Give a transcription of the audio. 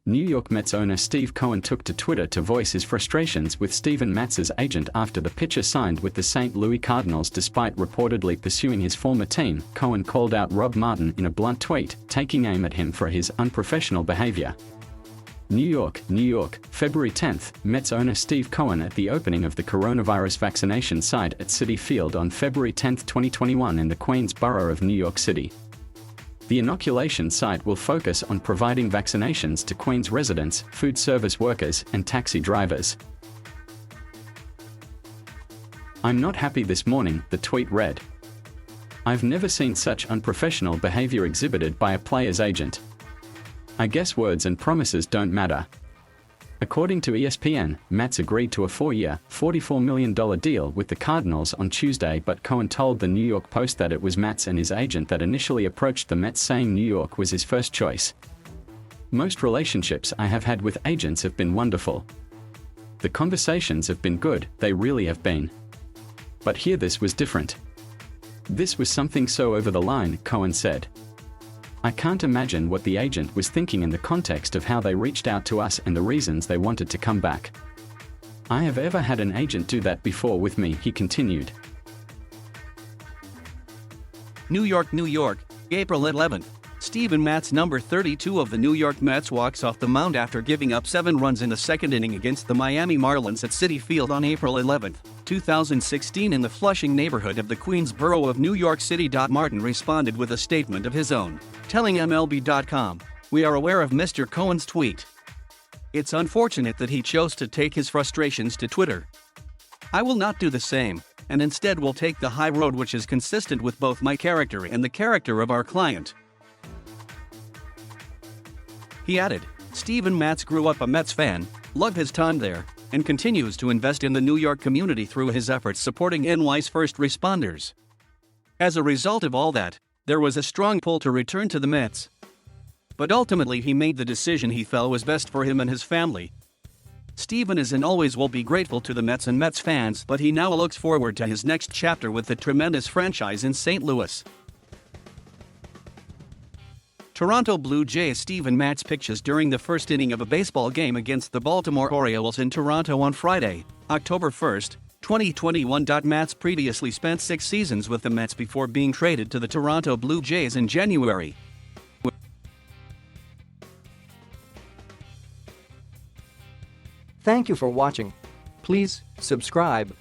New York Mets owner Steve Cohen took to Twitter to voice his frustrations with Steven Matz-Cardinals' agent after the pitcher signed with the St. Louis Cardinals despite reportedly pursuing his former team. Cohen called out Rob Martin in a blunt tweet, taking aim at him for his unprofessional behavior. New York, February 10th, Mets owner Steve Cohen at the opening of the coronavirus vaccination site at Citi Field on February 10, 2021 in the Queens borough of New York City. The inoculation site will focus on providing vaccinations to Queens residents, food service workers, and taxi drivers. "I'm not happy this morning," the tweet read. "I've never seen such unprofessional behavior exhibited by a player's agent. I guess words and promises don't matter." According to ESPN, Matz agreed to a 4-year, $44 million deal with the Cardinals on Tuesday, but Cohen told the New York Post that it was Matz and his agent that initially approached the Mets, saying New York was his first choice. "Most relationships I have had with agents have been wonderful. The conversations have been good, they really have been. But here this was different. This was something so over the line," Cohen said. "I can't imagine what the agent was thinking in the context of how they reached out to us and the reasons they wanted to come back. I have ever had an agent do that before with me," he continued. New York, April 11th. Steven Matz, number 32 of the New York Mets, walks off the mound after giving up 7 runs in the second inning against the Miami Marlins at Citi Field on April 11, 2016 in the Flushing neighborhood of the Queens borough of New York City. Martin responded with a statement of his own, telling MLB.com, "We are aware of Mr. Cohen's tweet. It's unfortunate that he chose to take his frustrations to Twitter. I will not do the same, and instead will take the high road, which is consistent with both my character and the character of our client." He added, Steven Matz grew up a Mets fan, loved his time there, and continues to invest in the New York community through his efforts supporting NY's first responders. As a result of all that, there was a strong pull to return to the Mets. But ultimately he made the decision he felt was best for him and his family. Steven is and always will be grateful to the Mets and Mets fans, but he now looks forward to his next chapter with the tremendous franchise in St. Louis. Toronto Blue Jays Steven Matz pitches during the first inning of a baseball game against the Baltimore Orioles in Toronto on Friday, October 1, 2021. Matz previously spent 6 seasons with the Mets before being traded to the Toronto Blue Jays in January. Thank you for watching. Please subscribe.